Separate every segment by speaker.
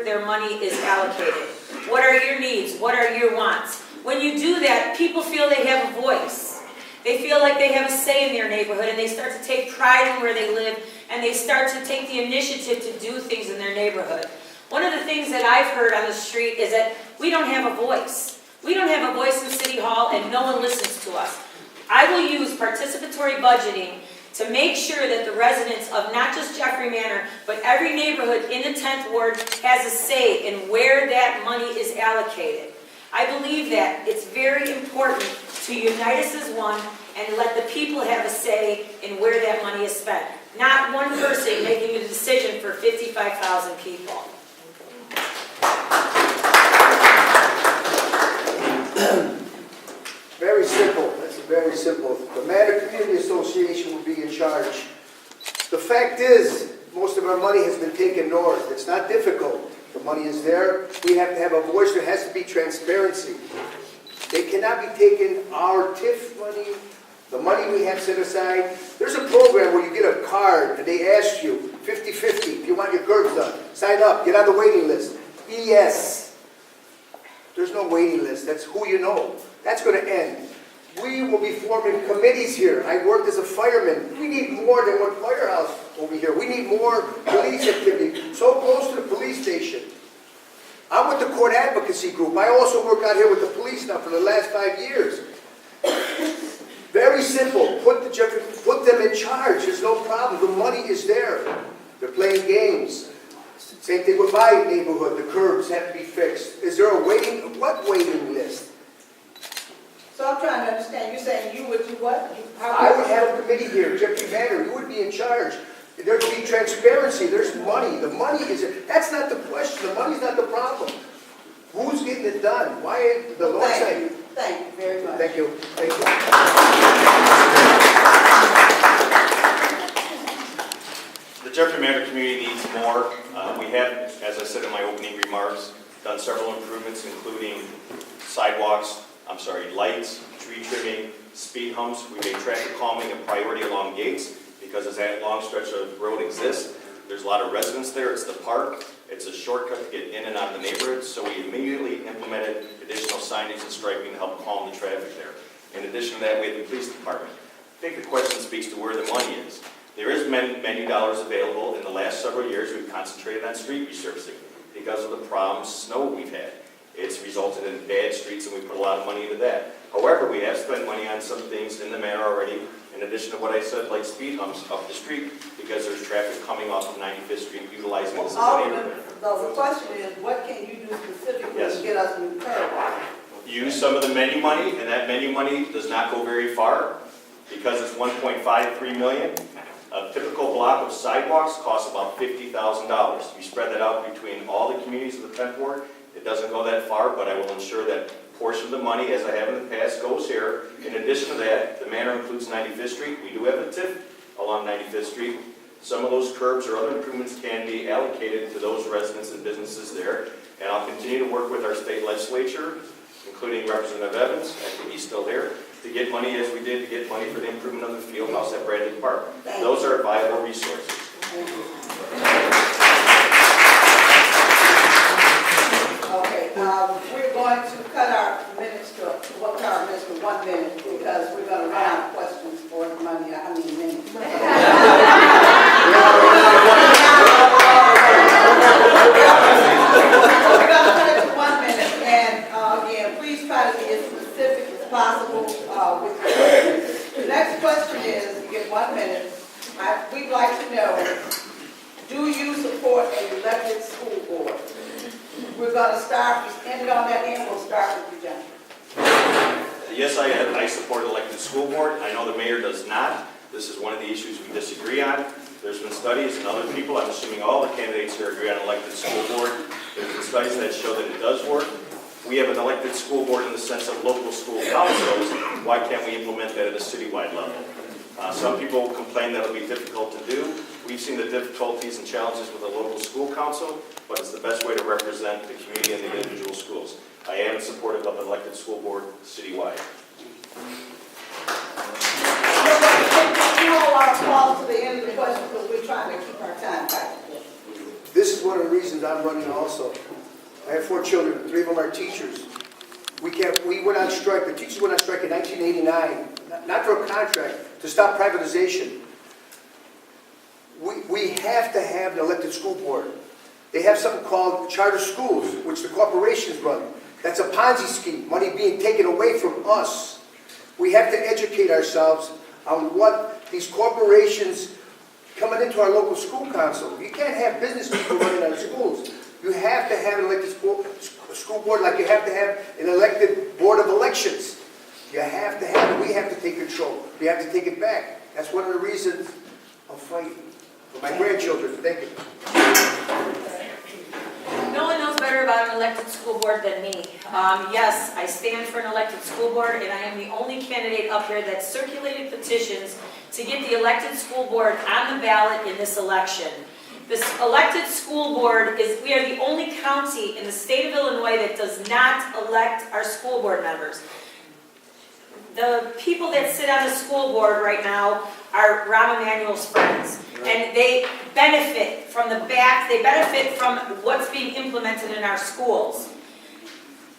Speaker 1: their money is allocated. What are your needs? What are your wants? When you do that, people feel they have a voice. They feel like they have a say in their neighborhood, and they start to take pride in where they live, and they start to take the initiative to do things in their neighborhood. One of the things that I've heard on the street is that we don't have a voice. We don't have a voice in City Hall, and no one listens to us. I will use participatory budgeting to make sure that the residents of not just Jeffrey Manor, but every neighborhood in the 10th Ward has a say in where that money is allocated. I believe that it's very important to unite us as one and let the people have a say in where that money is spent. Not one person making a decision for 55,000 people.
Speaker 2: Very simple. That's very simple. The Manor Community Association will be in charge. The fact is, most of our money has been taken north. It's not difficult. The money is there. We have to have a voice. There has to be transparency. They cannot be taking our TIF money, the money we have set aside. There's a program where you get a card and they ask you 50-50 if you want your curbs done. Sign up. Get on the waiting list. Yes. There's no waiting list. That's who you know. That's going to end. We will be forming committees here. I worked as a fireman. We need more than one firehouse over here. We need more police activity. So close to the police station. I'm with the court advocacy group. I also work out here with the police now for the last 5 years. Very simple. Put them in charge. There's no problem. The money is there. They're playing games. Same thing with my neighborhood. The curbs have to be fixed. Is there a waiting? What waiting list?
Speaker 3: So I'm trying to understand. You're saying you would do what?
Speaker 2: I would have a committee here, Jeffrey Manor. You would be in charge. There would be transparency. There's money. The money is it. That's not the question. The money's not the problem. Who's getting it done? Why the Lord say?
Speaker 3: Thank you very much.
Speaker 2: Thank you. Thank you.
Speaker 4: The Jeffrey Manor community needs more. We have, as I said in my opening remarks, done several improvements, including lights, tree trimming, speed humps. We made traffic calming a priority along Gates because as that long stretch of road exists, there's a lot of residents there. It's the park. It's a shortcut to get in and out of the neighborhood, so we immediately implemented additional signage and striping to help calm the traffic there. In addition to that, we have the police department. I think the question speaks to where the money is. There is menu dollars available. In the last several years, we've concentrated on street resurfacing because of the problem snow we've had. It's resulted in bad streets, and we put a lot of money into that. However, we have spent money on some things in the Manor already, in addition to what I said, like speed humps up the street, because there's traffic coming off of 95th Street utilizing this as a neighborhood.
Speaker 3: The question is, what can you do specifically to get us new curbs?
Speaker 4: Use some of the menu money, and that menu money does not go very far, because it's $1.53 million. A typical block of sidewalks costs about $50,000. You spread that out between all the communities of the 10th Ward. It doesn't go that far, but I will ensure that portion of the money, as I have in the past, goes here. In addition to that, the Manor includes 95th Street. We do have a TIF along 95th Street. Some of those curbs or other improvements can be allocated to those residents and businesses there. And I'll continue to work with our state legislature, including Representative Evans, I think he's still there, to get money as we did to get money for the improvement of the field house at Bradley Park. Those are viable resources.
Speaker 3: Okay, we're going to cut our minutes to 1 minute because we're going to run out of questions for money. Minutes. We're going to cut it to 1 minute, and again, please try to be as specific as possible with your questions. The next question is, you get 1 minute. We'd like to know, do you support an elected school board? We're going to start, we ended on that end, we'll start with you, John.
Speaker 4: Yes, I support elected school board. I know the mayor does not. This is one of the issues we disagree on. There's been studies and other people, I'm assuming all the candidates here agree on elected school board. There's been studies that show that it does work. We have an elected school board in the sense of local school councils. Why can't we implement that at a citywide level? Some people complain that it'll be difficult to do. We've seen the difficulties and challenges with a local school council, but it's the best way to represent the community and the individual schools. I am supportive of an elected school board citywide.
Speaker 3: You all are called to the end of the question because we're trying to keep our time tight.
Speaker 2: This is one of the reasons I'm running also. I have 4 children, 3 of them are teachers. We went on strike, the teachers went on strike in 1989, not for a contract, to stop privatization. We have to have an elected school board. They have something called charter schools, which the corporations run. That's a Ponzi scheme, money being taken away from us. We have to educate ourselves on what these corporations coming into our local school council. You can't have business people running our schools. You have to have an elected school board like you have to have an elected board of elections. You have to have it. We have to take control. We have to take it back. That's one of the reasons I'm fighting for my grandchildren. Thank you.
Speaker 1: No one knows better about an elected school board than me. Yes, I stand for an elected school board, and I am the only candidate up here that circulated petitions to get the elected school board on the ballot in this election. This elected school board we are the only county in the state of Illinois that does not elect our school board members. The people that sit on the school board right now are Rahm Emanuel's friends. And they benefit from the back, they benefit from what's being implemented in our schools.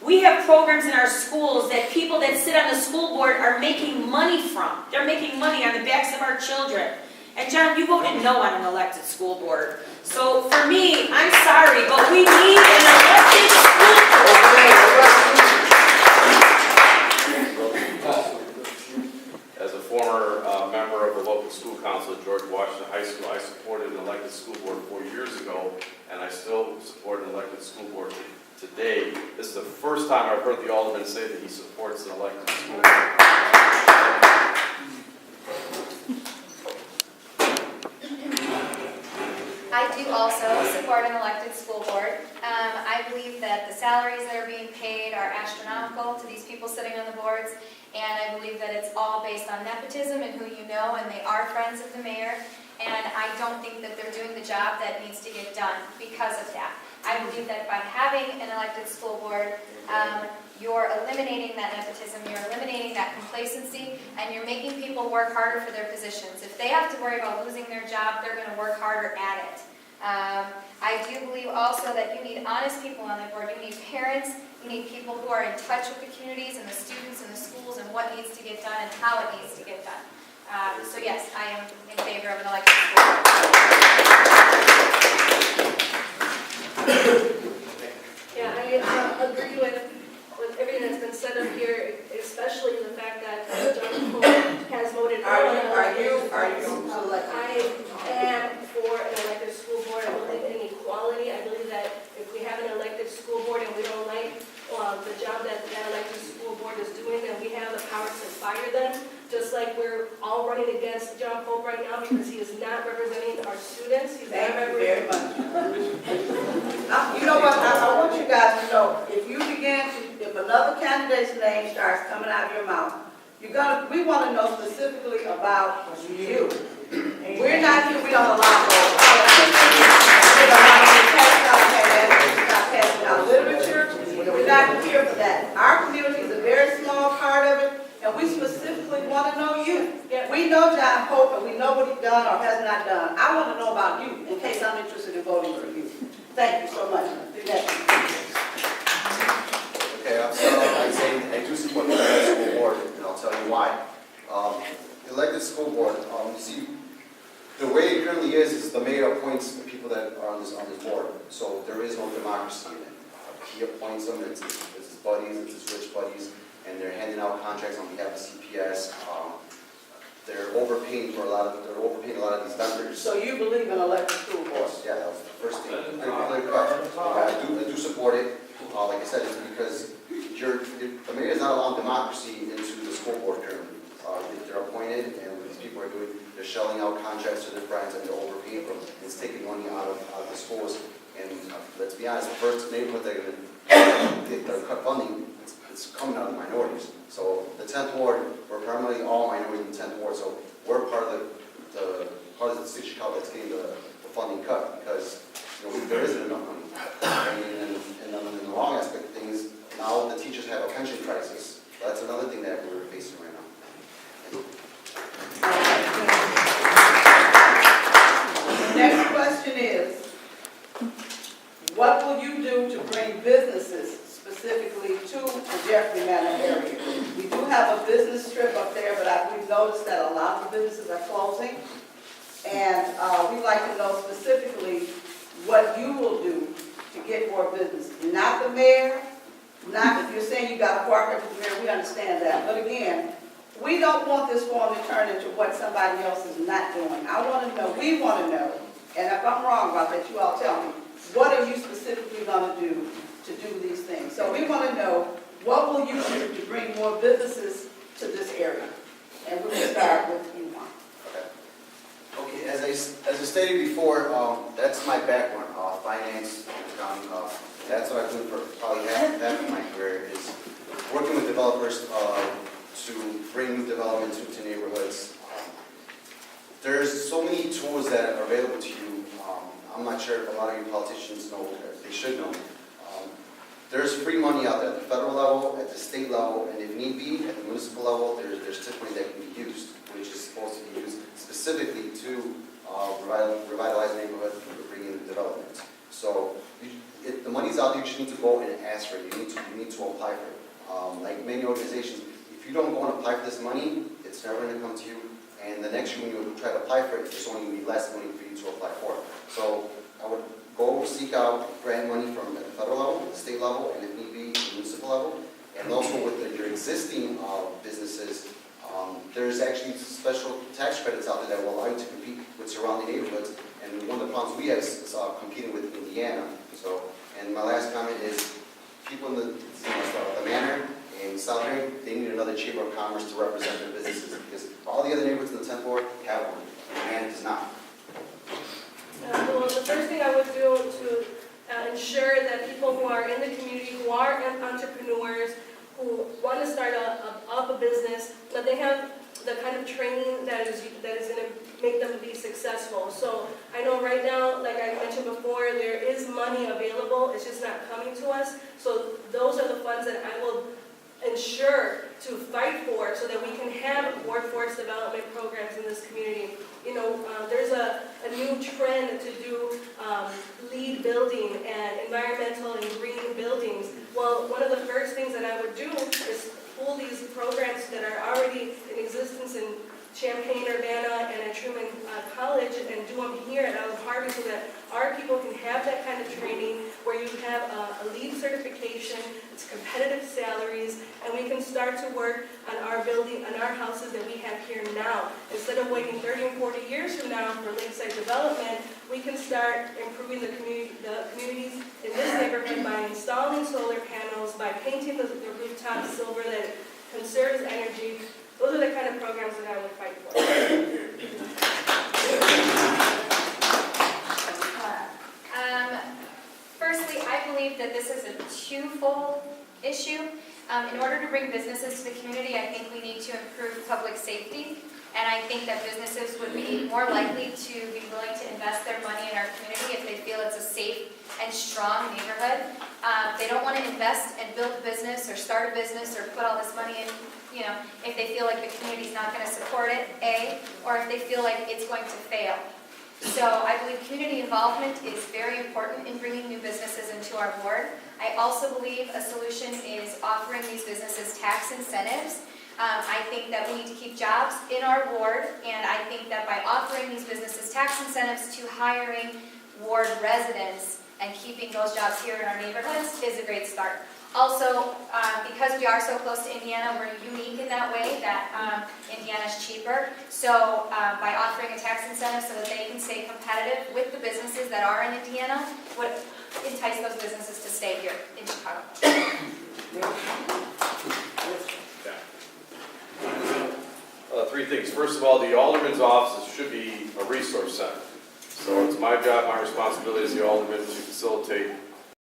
Speaker 1: We have programs in our schools that people that sit on the school board are making money from. They're making money on the backs of our children. And John, you voted no on an elected school board. So for me, I'm sorry, but we need an elected school board.
Speaker 5: As a former member of the local school council at George Washington High School, I supported an elected school board 4 years ago, and I still support an elected school board today. This is the first time I've heard the alderman say that he supports an elected school board.
Speaker 6: I do also support an elected school board. I believe that the salaries that are being paid are astronomical to these people sitting on the boards, and I believe that it's all based on nepotism and who you know, and they are friends of the mayor, and I don't think that they're doing the job that needs to get done because of that. I believe that by having an elected school board, you're eliminating that nepotism, you're eliminating that complacency, and you're making people work harder for their positions. If they have to worry about losing their job, they're going to work harder at it. I do believe also that you need honest people on the board. You need parents, you need people who are in touch with the communities and the students and the schools and what needs to get done and how it needs to get done. So yes, I am in favor of an elected school board.
Speaker 7: Yeah, I agree with everything that's been said up here, especially the fact that John Cole has voted no.
Speaker 3: Are you elected?
Speaker 7: I am for an elected school board. I believe in equality. I believe that if we have an elected school board and we don't like the job that elected school board is doing, then we have the power to fire them. Just like we're all running against John Pope right now because he is not representing our students. He's
Speaker 3: Thank
Speaker 7: not
Speaker 3: you very
Speaker 7: representing.
Speaker 3: much. You know what, I want you guys to know, if another candidate's name starts coming out of your mouth, we want to know specifically about you. We're not here, we don't allow for passing out literature. We're not here for that. Our community is a very small part of it, and we specifically want to know you. We know John Pope, and we know what he's done or has not done. I want to know about you, in case I'm interested in voting for you. Thank you so much.
Speaker 8: Okay, I'd say I do support the elected school board, and I'll tell you why. The elected school board, you see, the way it currently is the mayor appoints the people that are on this board. So there is no democracy in it. He appoints them, it's his buddies, it's his rich buddies, and they're handing out contracts on behalf of CPS. They're overpaying a lot of these vendors.
Speaker 3: So you believe in elected school boards?
Speaker 8: Yeah, that was the first thing. I do support it. Like I said, it's because the mayor is not allowing democracy into the school board currently. They're appointed, and what these people are doing, they're shelling out contracts to their friends, and they're overpaying them. It's taking money out of the schools. And let's be honest, the first neighborhood they're going to cut funding, it's coming out of the minorities. So the 10th ward, we're primarily all minorities in the 10th ward, so we're part of the city of Chicago that's getting the funding cut because there isn't enough money. And in the wrong aspect of things, now the teachers have a pension crisis. That's another thing that we're facing right now.
Speaker 3: The next question is, what will you do to bring businesses specifically to the Jeffrey Manor area? We do have a business strip up there, but we've noticed that a lot of the businesses are closing. And we'd like to know specifically what you will do to get more business. Not the mayor, not if you're saying you got to partner with the mayor, we understand that. But again, we don't want this forum to turn into what somebody else is not doing. I want to know, we want to know, and if I'm wrong about that, you all tell me, what are you specifically going to do these things? So we want to know, what will you do to bring more businesses to this area? And we'll start with you, Juan.
Speaker 8: Okay, as I stated before, that's my background, finance, accounting. That's what I've done for probably half of my career, is working with developers to bring new development to neighborhoods. There's so many tools that are available to you. I'm not sure if a lot of you politicians know, or they should know. There's free money out there at the federal level, at the state level, and if need be, at the municipal level, there's TIF money that can be used, which is supposed to be used specifically to revitalize neighborhoods and bring in development. So the money's out there, you just need to go and ask for it. You need to apply for it. Like many organizations, if you don't go and apply for this money, it's never going to come to you. And the next year when you try to apply for it, there's only going to be less money for you to apply for. So I would go seek out grant money from the federal level, the state level, and if need be, the municipal level. And also with your existing businesses, there's actually special tax credits out there that will allow you to compete with surrounding neighborhoods. And one of the problems we have is competing with Indiana. So, and my last comment is, people in the Manor and South Area, they need another chamber of commerce to represent their businesses, because all the other neighborhoods in the 10th ward have one, and Manor does not.
Speaker 7: Well, the first thing I would do to ensure that people who are in the community, who are entrepreneurs, who want to start up a business, that they have the kind of training that is going to make them be successful. So I know right now, like I mentioned before, there is money available, it's just not coming to us. So those are the funds that I will ensure to fight for, so that we can have workforce development programs in this community. You know, there's a new trend to do LEED building and environmental and green buildings. Well, one of the first things that I would do is pull these programs that are already in existence in Champaign, Urbana, and at Truman College, and do them here at Harvey, so that our people can have that kind of training where you have a LEED certification, it's competitive salaries, and we can start to work on our building, on our houses that we have here now. Instead of waiting 30 and 40 years from now for lakeside development, we can start improving the communities in this neighborhood by installing solar panels, by painting the rooftops silver that conserves energy. Those are the kind of programs that I would fight for.
Speaker 6: Firstly, I believe that this is a twofold issue. In order to bring businesses to the community, I think we need to improve public safety. And I think that businesses would be more likely to be willing to invest their money in our community if they feel it's a safe and strong neighborhood. They don't want to invest and build a business or start a business or put all this money in, if they feel like the community's not going to support it, or if they feel like it's going to fail. So I believe community involvement is very important in bringing new businesses into our ward. I also believe a solution is offering these businesses tax incentives. I think that we need to keep jobs in our ward, and I think that by offering these businesses tax incentives to hiring ward residents and keeping those jobs here in our neighborhoods is a great start. Also, because we are so close to Indiana, we're unique in that way that Indiana's cheaper. So by offering a tax incentive so that they can stay competitive with the businesses that are in Indiana, would entice those businesses to stay here in Chicago.
Speaker 5: Three things. First of all, the alderman's office should be a resource center. So it's my job, my responsibility as the alderman to facilitate